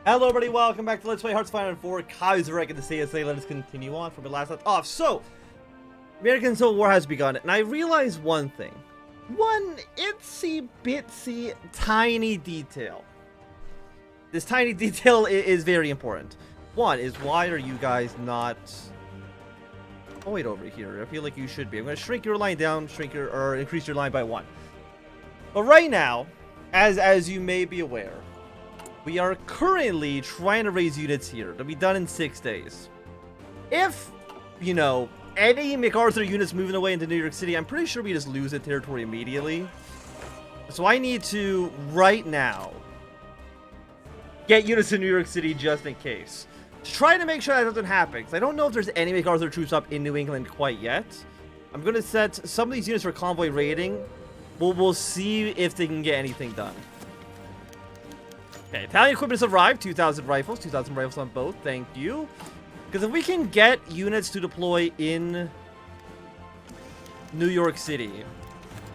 Hello everybody, welcome back to Let's Play Hearts of Iron 4 Kaiserreich in the CSA. Let us continue on from the last left off. So, American Civil War has begun, and I realized one thing. One itsy bitsy tiny detail. This tiny detail is very important. One is, why are you guys not... Oh, wait, over here. I feel like you should be. I'm going to shrink your line down, or increase your line by 1. But right now, as you may be aware, we are currently trying to raise units here. They'll be done in 6 days. If, you know, any MacArthur units moving away into New York City, I'm pretty sure we just lose the territory immediately. So I need to, right now, get units in New York City just in case. Try to make sure that doesn't happen, because I don't know if there's any MacArthur troops up in New England quite yet. I'm going to set some of these units for convoy raiding. We'll see if they can get anything done. Okay, Italian equipment has arrived. 2,000 rifles. 2,000 rifles on both. Thank you. Because if we can get units to deploy in New York City,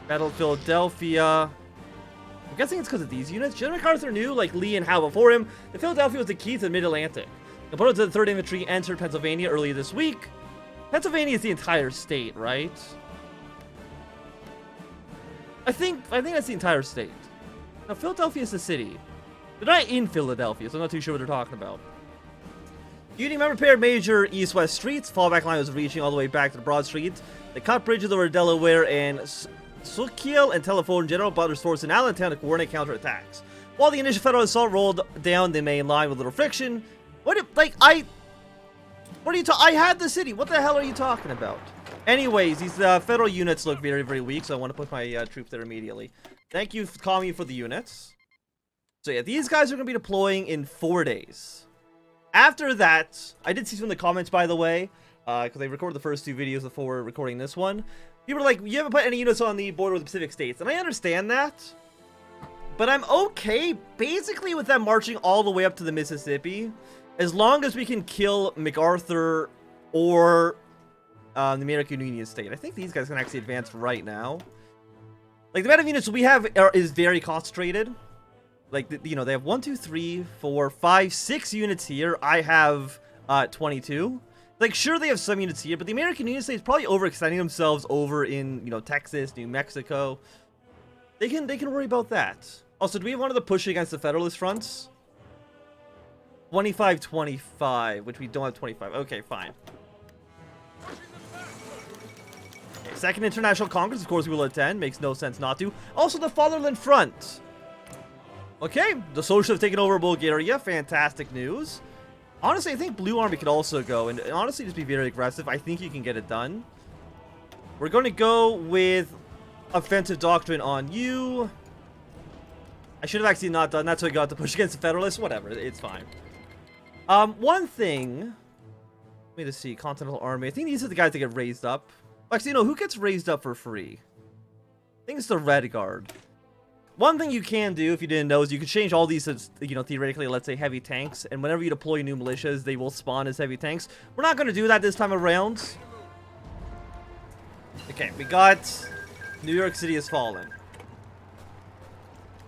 Battle of Philadelphia. I'm guessing it's because of these units. General MacArthur knew, like Lee and Howe before him, that Philadelphia was the key to the Mid-Atlantic. Components of the 3rd Infantry entered Pennsylvania earlier this week. Pennsylvania is the entire state, right? I think that's the entire state. Now, Philadelphia is the city. They're not in Philadelphia, so I'm not too sure what they're talking about. Union men repaired major east-west streets. Fallback line was reaching all the way back to the Broad Street. They cut bridges over Delaware and Schuylkill and telephoned General Butler's force in Allentown to coordinate counterattacks. While the initial federal assault rolled down the main line with little friction. I had the city. What the hell are you talking about? Anyways, these federal units look very, very weak, so I want to put my troops there immediately. Thank you for calling me for the units. So yeah, these guys are going to be deploying in 4 days. After that, I did see some in the comments, by the way, because I recorded the first 2 videos before recording this one. People are like, you haven't put any units on the border with the Pacific States, and I understand that. But I'm okay, basically, with them marching all the way up to the Mississippi, as long as we can kill MacArthur or the American Union State. I think these guys can actually advance right now. Like, the amount of units we have is very concentrated. Like, you know, they have 1, 2, 3, 4, 5, 6 units here. I have 22. Like, sure, they have some units here, but the American Union State is probably overextending themselves over in, you know, Texas, New Mexico. They can worry about that. Also, do we want to push against the Federalist fronts? 25-25, which we don't have 25. Okay, fine. Okay, Second International Congress, of course, we will attend. Makes no sense not to. Also, the Fatherland Front. Okay, the Socialists have taken over Bulgaria. Fantastic news. Honestly, I think Blue Army could also go, and honestly, just be very aggressive. I think you can get it done. We're going to go with offensive doctrine on you. I should have actually not done that, so I got to push against the Federalists. Whatever, it's fine. One thing. Let me just see. Continental Army. I think these are the guys that get raised up. Actually, no, who gets raised up for free? I think it's the Red Guard. One thing you can do, if you didn't know, is you can change all these as, you know, theoretically, let's say, heavy tanks. And whenever you deploy new militias, they will spawn as heavy tanks. We're not going to do that this time around. Okay, we got New York City has fallen.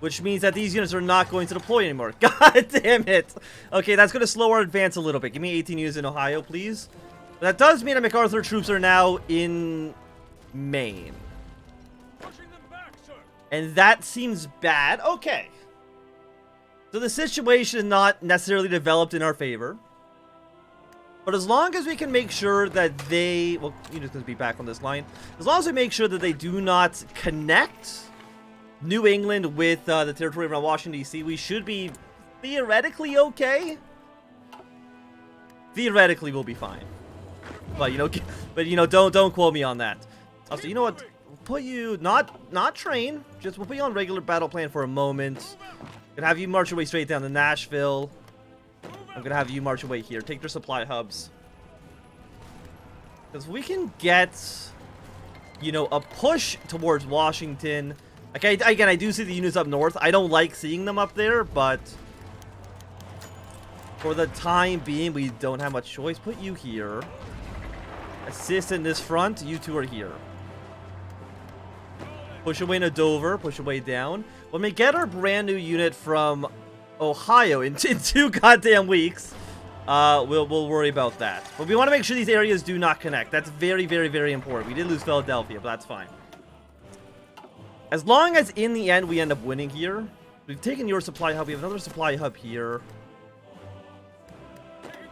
Which means that these units are not going to deploy anymore. God damn it. Okay, that's going to slow our advance a little bit. Give me 18 units in Ohio, please. But that does mean that MacArthur troops are now in Maine. And that seems bad. Okay. So the situation is not necessarily developed in our favor. But as long as we can make sure that they... Well, you're just going to be back on this line. As long as we make sure that they do not connect New England with the territory around Washington, D.C., we should be theoretically okay. Theoretically, we'll be fine. But, you know, don't quote me on that. Also, you know what? Put you not train, just we'll put you on regular battle plan for a moment. Gonna have you march your way straight down to Nashville. I'm gonna have you march away here. Take their supply hubs, because we can get, you know, a push towards Washington. Okay, again, I do see the units up north. I don't like seeing them up there, but for the time being, we don't have much choice. Put you here. Assist in this front. You two are here. Push away into Dover. Push away down. When we get our brand new unit from Ohio in 2 goddamn weeks. We'll worry about that. But we want to make sure these areas do not connect. That's very, very, very important. We did lose Philadelphia, but that's fine. As long as in the end we end up winning here. We've taken your supply hub. We have another supply hub here.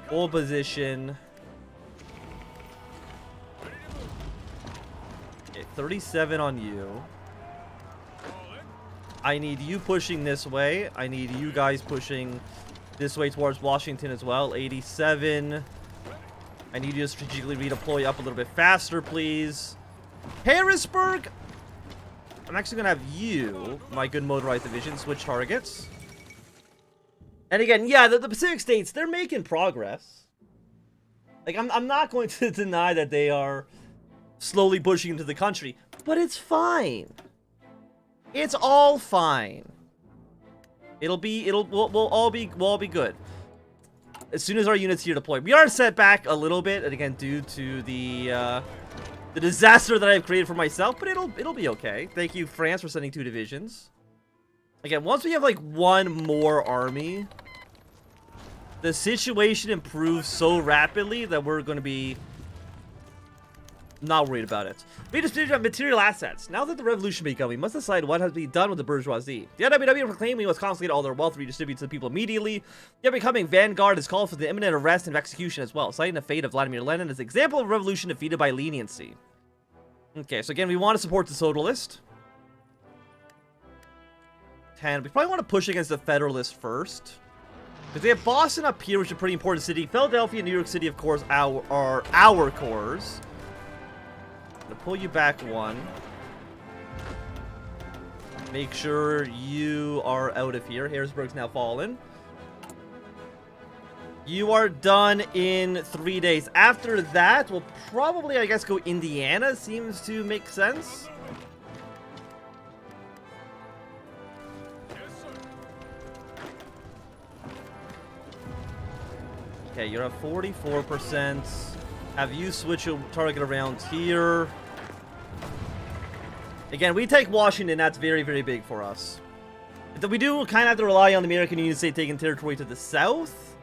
Full position. Okay, 37 on you. I need you pushing this way. I need you guys pushing this way towards Washington as well. 87. I need you to strategically redeploy up a little bit faster, please. Harrisburg. I'm actually going to have you, my good motorized division, switch targets. And again, yeah, the Pacific states, they're making progress. Like, I'm not going to deny that they are slowly pushing into the country, but it's fine. It's all fine. We'll all be good. As soon as our units here deploy. We are set back a little bit, and again, due to the disaster that I've created for myself, but it'll be okay. Thank you, France, for sending 2 divisions. Again, once we have like 1 more army, the situation improves so rapidly that we're going to be not worried about it. We just have material assets. Now that the revolution begun, we must decide what has to be done with the bourgeoisie. The WWII proclaimed we must confiscate all their wealth, redistribute to the people immediately. The becoming vanguard has called for the imminent arrest and execution as well, citing the fate of Vladimir Lenin as an example of a revolution defeated by leniency. Okay, so again, we want to support the Totalist. 10. We probably want to push against the Federalists first. Because they have Boston up here, which is a pretty important city. Philadelphia and New York City, of course, are our cores. I'm gonna pull you back 1. Make sure you are out of here. Harrisburg's now fallen. You are done in 3 days. After that, we'll probably, I guess, go Indiana. Seems to make sense. Okay, you're at 44%. Have you switch your target around here. Again, we take Washington. That's very, very big for us. But we do kind of have to rely on the American Union State taking territory to the south.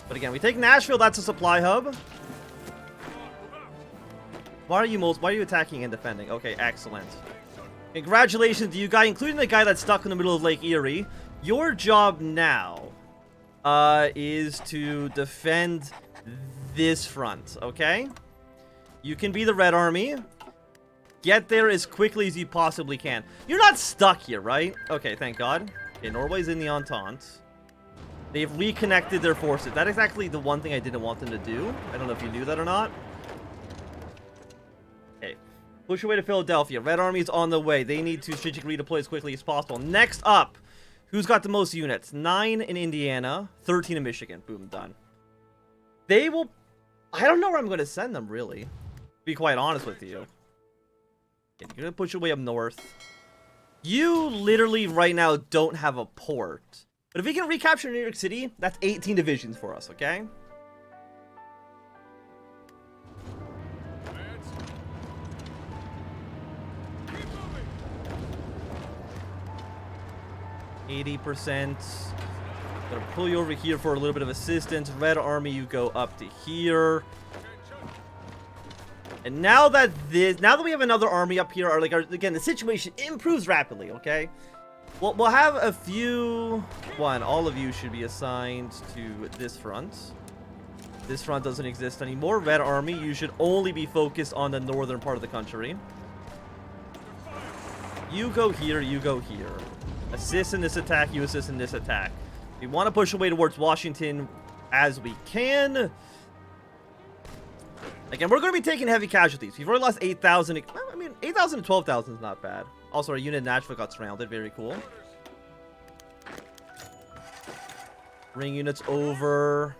But again, we take Nashville. That's a supply hub. Why are you attacking and defending? Okay, excellent. Congratulations to you guys, including the guy that's stuck in the middle of Lake Erie. Your job now is to defend this front, okay? You can be the Red Army. Get there as quickly as you possibly can. You're not stuck here, right? Okay, thank God. Okay, Norway's in the Entente. They've reconnected their forces. That is actually the one thing I didn't want them to do. I don't know if you knew that or not. Okay. Push your way to Philadelphia. Red Army's on the way. They need to strategically redeploy as quickly as possible. Next up, who's got the most units? 9 in Indiana, 13 in Michigan. Boom, done. They will... I don't know where I'm going to send them, really. To be quite honest with you. Okay, you're going to push your way up north. You literally right now don't have a port. But if we can recapture New York City, that's 18 divisions for us, okay? %. Gonna pull you over here for a little bit of assistance. Red Army, you go up to here. And now that we have another army up here, again, the situation improves rapidly, okay? We'll have a few... all of you should be assigned to this front. This front doesn't exist anymore. Red Army, you should only be focused on the northern part of the country. You go here, you go here. Assist in this attack, you assist in this attack. We want to push away towards Washington as we can. Again, we're going to be taking heavy casualties. We've already lost 8,000. I mean, 8,000 to 12,000 is not bad. Also, our unit in Nashville got surrounded. Very cool. Bring units over.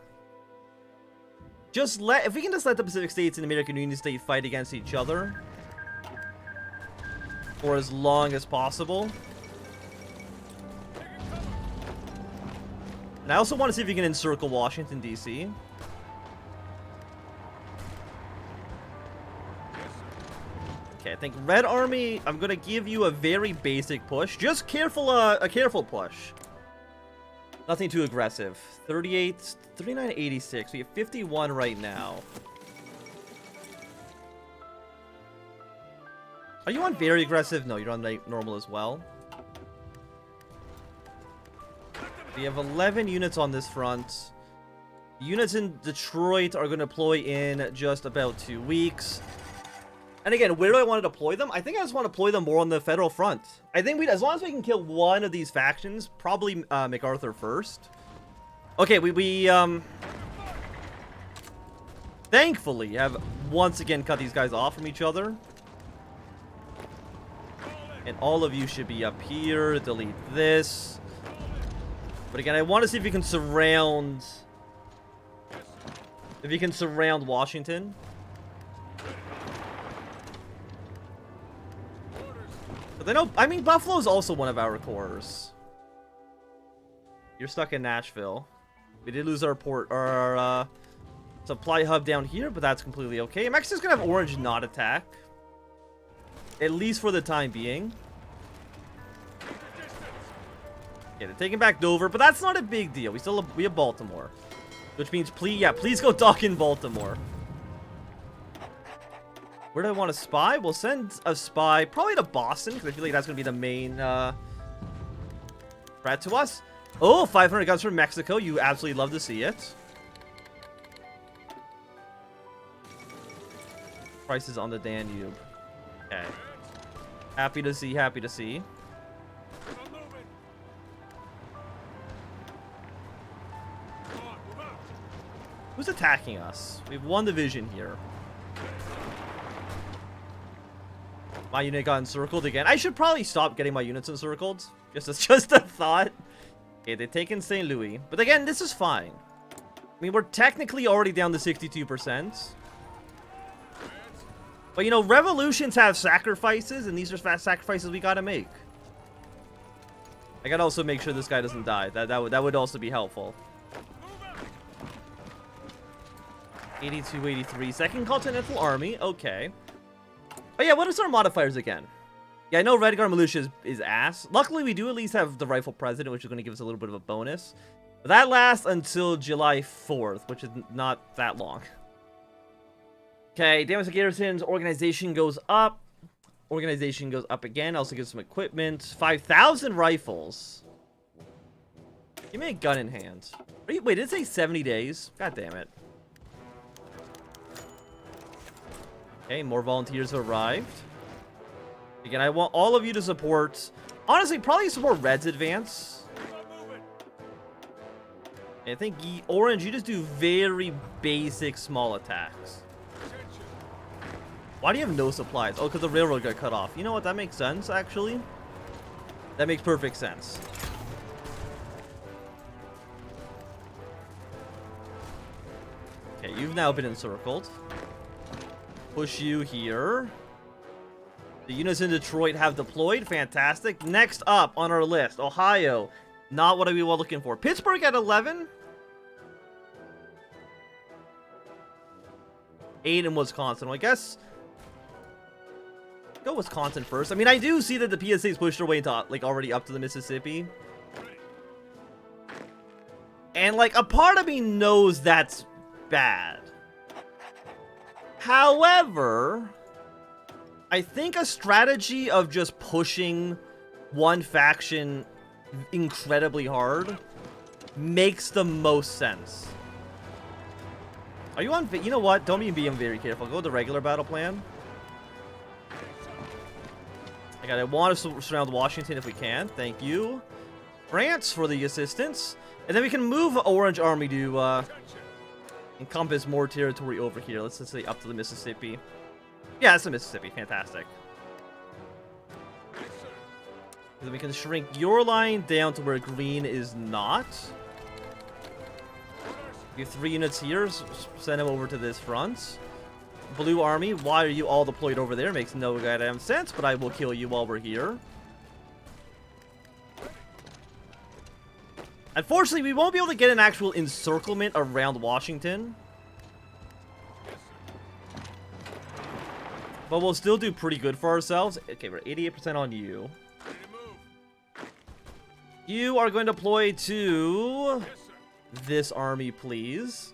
If we can just let the Pacific States and the American Union State fight against each other for as long as possible. And I also want to see if we can encircle Washington, D.C. Okay, I think Red Army, I'm going to give you a very basic push. Just a careful push. Nothing too aggressive. 38, 39, 86. We have 51 right now. Are you on very aggressive? No, you're on normal as well. We have 11 units on this front. Units in Detroit are going to deploy in just about 2 weeks. And again, where do I want to deploy them? I think I just want to deploy them more on the federal front. I think as long as we can kill one of these factions, probably MacArthur first. Okay, we thankfully have once again cut these guys off from each other. And all of you should be up here. Delete this. But again, I want to see if you can surround... If you can surround Washington. But they know... I mean, Buffalo's also one of our cores. You're stuck in Nashville. We did lose our port... Our, supply hub down here, but that's completely okay. I'm actually just gonna have Orange not attack. At least for the time being. Yeah, they're taking back Dover, but that's not a big deal. We have Baltimore. Which means, please go dock in Baltimore. Where do I want to spy? We'll send a spy probably to Boston, because I feel like that's going to be the main threat to us. Oh, 500 guns from Mexico. You absolutely love to see it. Prices on the Danube. Okay. Happy to see, happy to see. Who's attacking us? We have one division here. My unit got encircled again. I should probably stop getting my units encircled. Just a thought. Okay, they've taken St. Louis. But again, this is fine. I mean, we're technically already down to 62%. But, you know, revolutions have sacrifices, and these are fast sacrifices we gotta make. I gotta also make sure this guy doesn't die. That would also be helpful. 82, 83. Second Continental Army. Okay. Oh, yeah, what are our modifiers again? Yeah, I know Red Guard Militia is ass. Luckily, we do at least have the Rifle President, which is going to give us a little bit of a bonus. But that lasts until July 4th, which is not that long. Okay, damage to garrisons. Organization goes up. Organization goes up again. Also gives some equipment. 5,000 rifles. Give me a gun in hand. Wait, did it say 70 days? God damn it. Okay, more volunteers have arrived. Again, I want all of you to support... Honestly, probably support Red's advance. And I think Orange, you just do very basic small attacks. Why do you have no supplies? Oh, because the railroad got cut off. You know what? That makes sense, actually. That makes perfect sense. Okay, you've now been encircled. Push you here. The units in Detroit have deployed. Fantastic. Next up on our list, Ohio. Not what we were looking for. Pittsburgh at 11. 8 in Wisconsin. Well, I guess... Go Wisconsin first. I mean, I do see that the PSA's pushed their way into, like, already up to the Mississippi. And, like, a part of me knows that's bad. However, I think a strategy of just pushing one faction incredibly hard makes the most sense. Are you on... You know what? Don't even be very careful. Go with the regular battle plan. I want to surround Washington if we can. Thank you. France for the assistance. And then we can move Orange Army to encompass more territory over here. Let's just say up to the Mississippi. Yeah, that's the Mississippi. Fantastic. Then we can shrink your line down to where green is not. We have 3 units here. Send them over to this front. Blue Army, why are you all deployed over there? Makes no goddamn sense, but I will kill you while we're here. Unfortunately, we won't be able to get an actual encirclement around Washington. But we'll still do pretty good for ourselves. Okay, we're 88% on you. You are going to deploy to this army, please.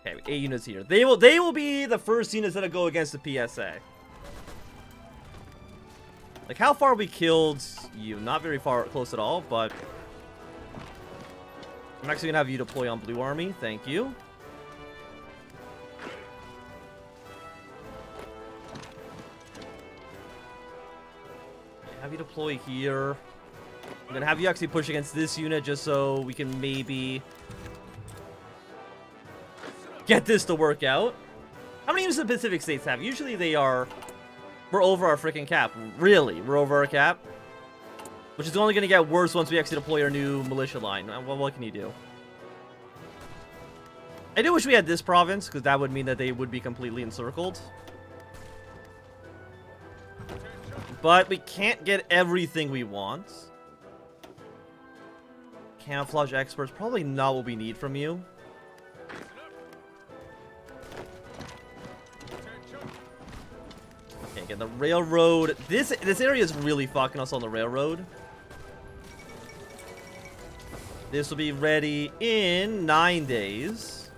Okay, 8 units here. They will be the first units that go against the PSA. Like, how far we killed you? Not very far, close at all, but I'm actually gonna have you deploy on blue army. Thank you. Have you deploy here. I'm gonna have you actually push against this unit just so we can maybe get this to work out. How many units the Pacific States have? Usually they are... We're over our freaking cap. Really, we're over our cap. Which is only gonna get worse once we actually deploy our new militia line. Well, what can you do? I do wish we had this province, because that would mean that they would be completely encircled. But we can't get everything we want. Camouflage experts, probably not what we need from you. Okay, get the railroad. This area is really fucking us on the railroad. This will be ready in 9 days.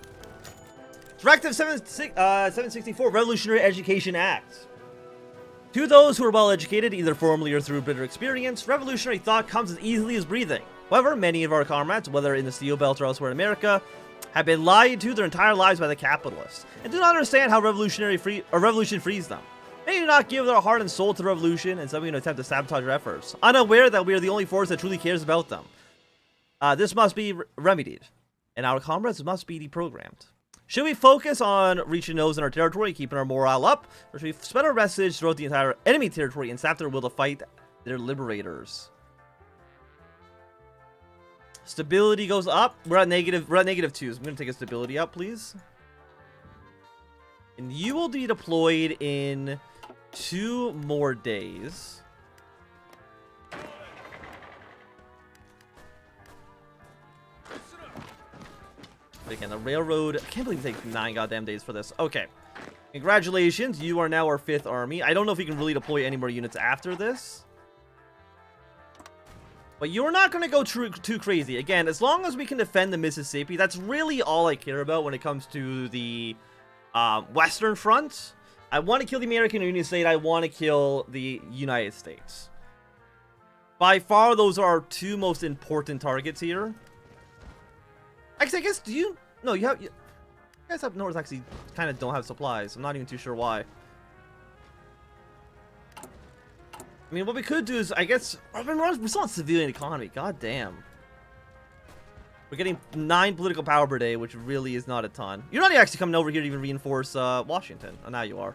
Directive 764, Revolutionary Education Act. To those who are well educated, either formally or through bitter experience, revolutionary thought comes as easily as breathing. However, many of our comrades, whether in the Steel Belt or elsewhere in America, have been lied to their entire lives by the capitalists, and do not understand how revolution frees them. Many do not give their heart and soul to the revolution, and some even attempt to sabotage their efforts, unaware that we are the only force that truly cares about them. This must be remedied, and our comrades must be deprogrammed. Should we focus on reaching those in our territory, keeping our morale up, or should we spread our message throughout the entire enemy territory and sap their will to fight their liberators? Stability goes up. We're at negative 2, so I'm gonna take a stability up, please. And you will be deployed in 2 more days. Again, the railroad. I can't believe it takes 9 goddamn days for this. Okay. Congratulations. You are now our 5th army. I don't know if we can really deploy any more units after this. But you're not going to go too crazy. Again, as long as we can defend the Mississippi, that's really all I care about when it comes to the Western Front. I want to kill the American Union State. I want to kill the United States. By far, those are our 2 most important targets here. Actually, I guess, do you... No, you guys up north actually kind of don't have supplies. I'm not even too sure why. I mean, what we could do is, I guess... We're still on civilian economy. God damn. We're getting 9 political power per day, which really is not a ton. You're not actually coming over here to even reinforce Washington. Oh, now you are.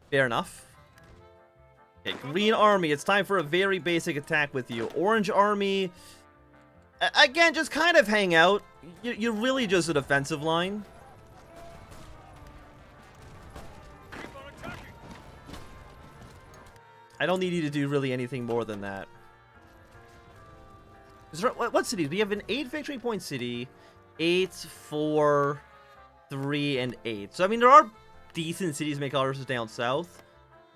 Fair enough. Okay, Green Army. It's time for a very basic attack with you. Orange Army... Again, just kind of hang out. You're really just a defensive line. I don't need you to do really anything more than that. What cities? We have an 8 victory point city, 8, 4, 3, and 8. So, I mean, there are decent cities make ours down south.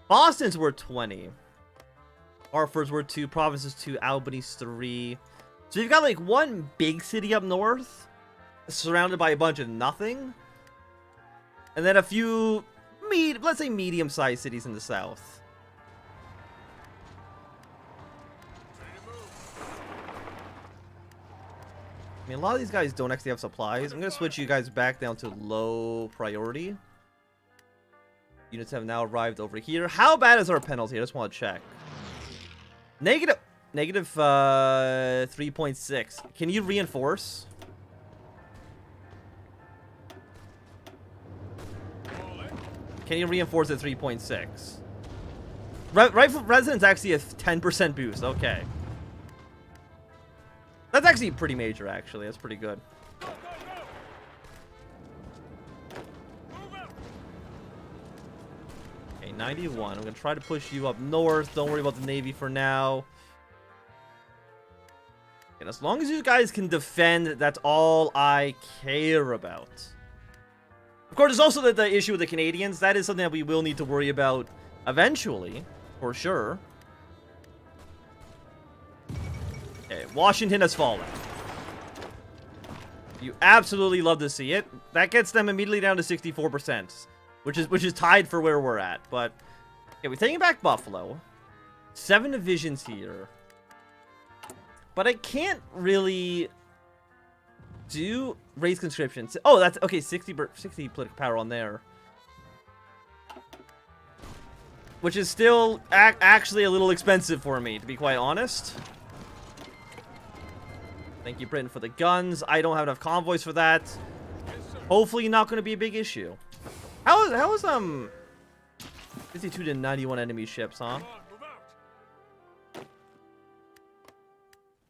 Boston's worth 20. Hartford's worth 2. Province's 2. Albany's 3. So you've got like 1 big city up north, surrounded by a bunch of nothing, and then a few, let's say medium-sized cities in the south. I mean, a lot of these guys don't actually have supplies. I'm going to switch you guys back down to low priority. Units have now arrived over here. How bad is our penalty? I just want to check. Negative 3.6. Can you reinforce? Can you reinforce at 3.6? Rifle residence actually a 10% boost. Okay. That's actually pretty major, actually. That's pretty good. Okay, 91. I'm going to try to push you up north. Don't worry about the Navy for now. And as long as you guys can defend, that's all I care about. Of course, there's also the issue with the Canadians. That is something that we will need to worry about eventually, for sure. Okay, Washington has fallen. You absolutely love to see it. That gets them immediately down to 64%, which is tied for where we're at. But okay, we're taking back Buffalo. 7 divisions here. But I can't really do raise conscription. Oh, that's okay. 60 political power on there, which is still actually a little expensive for me, to be quite honest. Thank you, Britain, for the guns. I don't have enough convoys for that. Hopefully not going to be a big issue. How is 52 to 91 enemy ships, huh?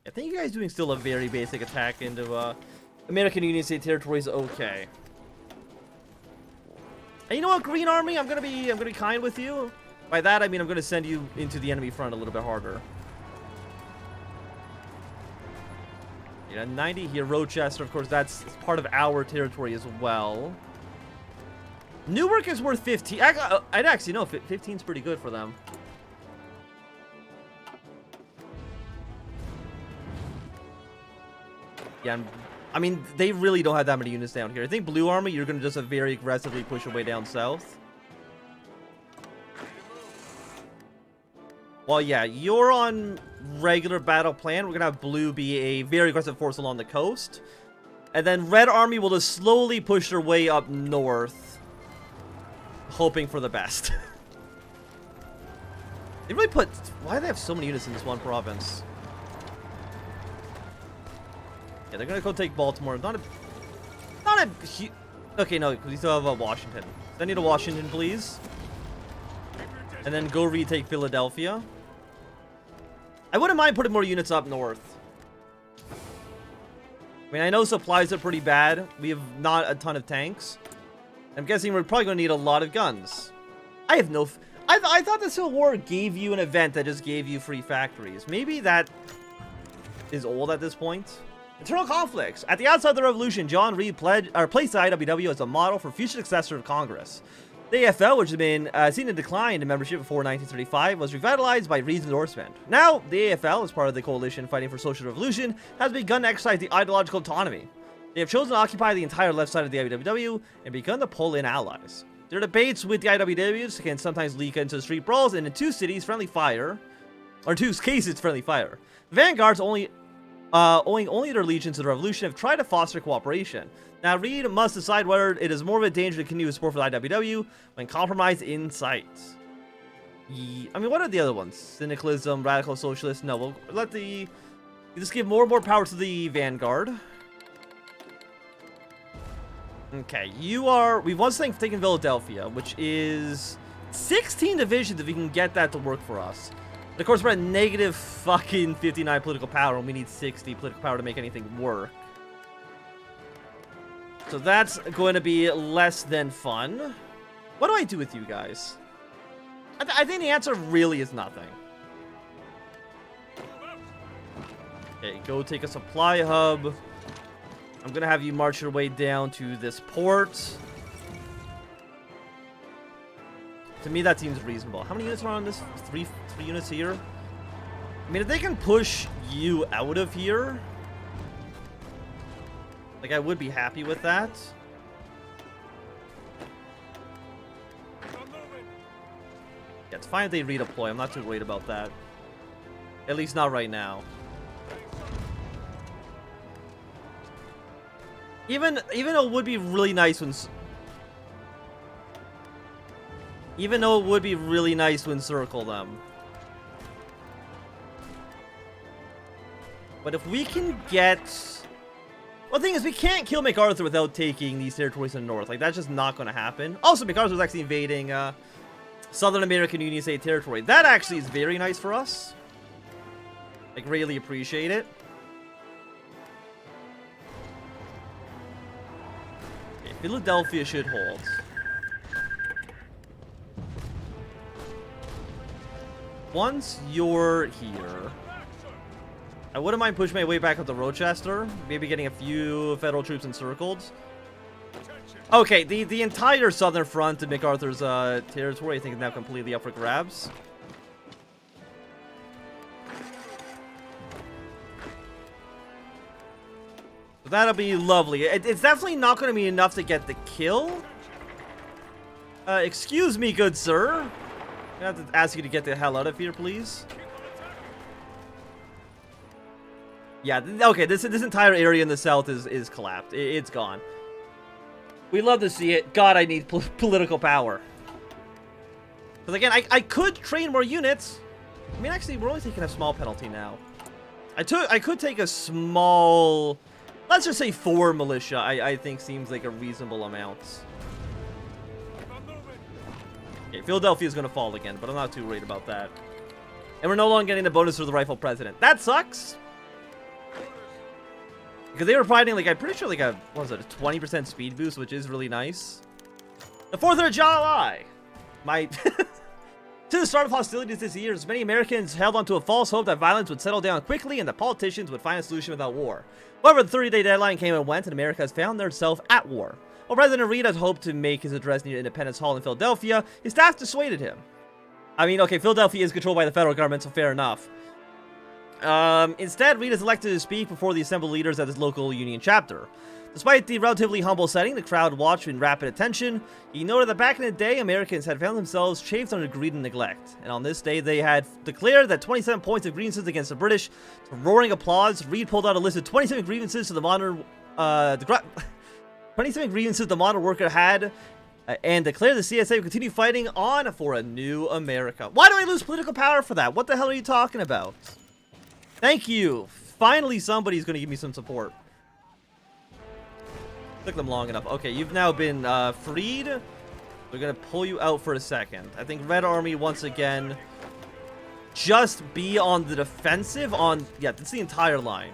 I think you guys doing still a very basic attack into American Union State territories. Okay. And you know what, Green Army? I'm gonna be kind with you. By that I mean I'm gonna send you into the enemy front a little bit harder. Yeah, 90 here, Rochester, of course, that's part of our territory as well. Newark is worth 15. I'd actually know 15 is pretty good for them. Yeah, I mean, they really don't have that many units down here. I think Blue Army, you're going to just very aggressively push your way down south. Well, yeah, you're on regular battle plan. We're going to have Blue be a very aggressive force along the coast. And then Red Army will just slowly push their way up north, hoping for the best. They really put... Why do they have so many units in this one province? Yeah, they're going to go take Baltimore. Not a... Okay, no, because we still have Washington. Send you to Washington, please. And then go retake Philadelphia. I wouldn't mind putting more units up north. I mean, I know supplies are pretty bad. We have not a ton of tanks. I'm guessing we're probably going to need a lot of guns. I have no... I thought the Civil War gave you an event that just gave you free factories. Maybe that is old at this point. Internal conflicts. At the outset of the revolution, John Reed placed the IWW as a model for future successor of Congress. The AFL, which had been seen a decline in membership before 1935, was revitalized by Reed's endorsement. Now, the AFL, as part of the coalition fighting for social revolution, has begun to exercise the ideological autonomy. They have chosen to occupy the entire left side of the IWW and begun to pull in allies. Their debates with the IWWs can sometimes leak into street brawls, and in 2 cities, friendly fire, or in 2 cases, friendly fire. The vanguards owing only their allegiance to the revolution have tried to foster cooperation. Now, Reed must decide whether it is more of a danger to continue support for the IWW when compromise in sight. I mean, what are the other ones? Syndicalism, radical socialist? No, we'll let the... You just give more and more power to the vanguard. Okay, you are... We've once taken Philadelphia, which is 16 divisions if we can get that to work for us. Of course, we're at negative fucking 59 political power, and we need 60 political power to make anything work. So that's going to be less than fun. What do I do with you guys? I think the answer really is nothing. Okay, go take a supply hub. I'm going to have you march your way down to this port. To me, that seems reasonable. How many units are on this? Three units here? I mean, if they can push you out of here, like, I would be happy with that. Yeah, it's fine if they redeploy. I'm not too worried about that. At least not right now. Even though it would be really nice when... Even though it would be really nice to encircle them. But if we can get... Well, the thing is, we can't kill MacArthur without taking these territories in the north. Like, that's just not going to happen. Also, MacArthur was actually invading Southern American Union State territory. That actually is very nice for us. Like, really appreciate it. Okay, Philadelphia should hold. Once you're here, I wouldn't mind pushing my way back up to Rochester, maybe getting a few federal troops encircled. Okay, the entire southern front of MacArthur's territory, I think, is now completely up for grabs. So that'll be lovely. It's definitely not going to be enough to get the kill. Excuse me, good sir. I have to ask you to get the hell out of here, please. Yeah, okay, this entire area in the south is collapsed. It's gone. We love to see it. God, I need political power. Because again, I could train more units. I mean, actually, we're only taking a small penalty now. I could take a small... Let's just say 4 militia, I think seems like a reasonable amount. Okay, Philadelphia is going to fall again, but I'm not too worried about that. And we're no longer getting the bonus for the rifle president. That sucks! Because they were providing, like, I'm pretty sure, like, what was it, a 20% speed boost, which is really nice. The 4th of July! To the start of hostilities this year, many Americans held onto a false hope that violence would settle down quickly and that politicians would find a solution without war. However, the 30-day deadline came and went, and America has found herself at war. While President Reed had hoped to make his address near Independence Hall in Philadelphia, his staff dissuaded him. I mean, okay, Philadelphia is controlled by the federal government, so fair enough. Instead, Reed is elected to speak before the assembled leaders at his local union chapter. Despite the relatively humble setting, the crowd watched in rapid attention. He noted that back in the day, Americans had found themselves chafed under greed and neglect. And on this day, they had declared that 27 points of grievances against the British. To roaring applause, Reed pulled out a list of 27 grievances to the modern, 27 grievances the modern worker had, and declared the CSA would continue fighting on for a new America. Why do I lose political power for that? What the hell are you talking about? Thank you. Finally, somebody's going to give me some support. Took them long enough. Okay, you've now been freed. We're going to pull you out for a second. I think Red Army, once again, just be on the defensive on... Yeah, that's the entire line.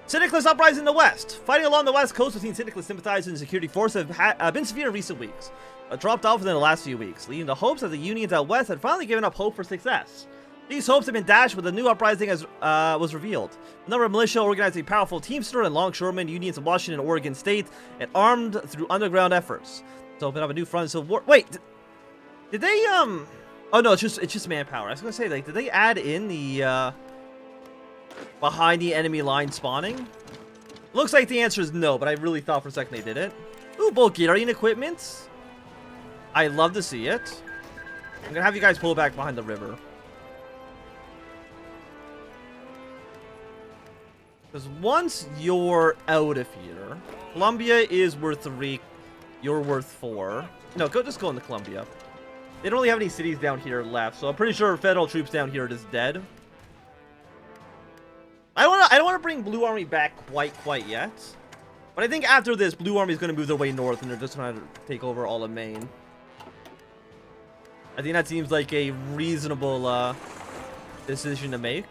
Syndicalist uprising in the west. Fighting along the west coast between syndicalist sympathizers and security forces have been severe in recent weeks. Dropped off within the last few weeks, leading to hopes that the unions out west had finally given up hope for success. These hopes have been dashed when the new uprising was revealed. A number of militia organized a powerful Teamster and longshoremen unions in Washington and Oregon State and armed through underground efforts to open up a new front of war. Wait, did they Oh no, it's just manpower. I was gonna say, like, did they add in the behind the enemy line spawning? Looks like the answer is no, but I really thought for a second they did it. Ooh, Bulgarian equipment. I love to see it. I'm gonna have you guys pull back behind the river. Because once you're out of here, Columbia is worth 3. You're worth 4. No, just go into Columbia. They don't really have any cities down here left, so I'm pretty sure federal troops down here are just dead. I don't want to bring Blue Army back quite yet. But I think after this, Blue Army is going to move their way north, and they're just trying to take over all of Maine. I think that seems like a reasonable decision to make.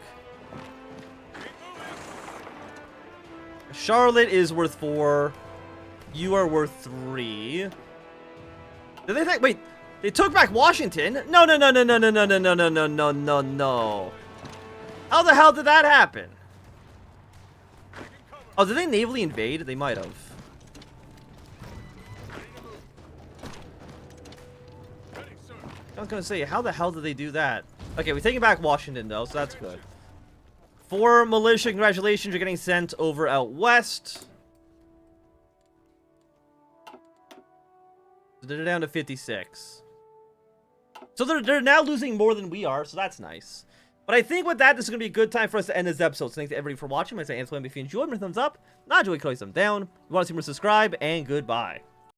Charlotte is worth 4. You are worth 3. Did they think? Wait, they took back Washington? No. How the hell did that happen? Oh, did they navally invade? They might have. I was gonna say, how the hell did they do that? Okay, we're taking back Washington though, so that's good. 4 militia, congratulations, you're getting sent over out west. They're down to 56. So they're now losing more than we are, so that's nice. But I think with that, this is going to be a good time for us to end this episode. So thanks to everybody for watching. I say, if you enjoyed, thumbs up. Not enjoyed, thumbs down. If you want to see more, subscribe, and goodbye.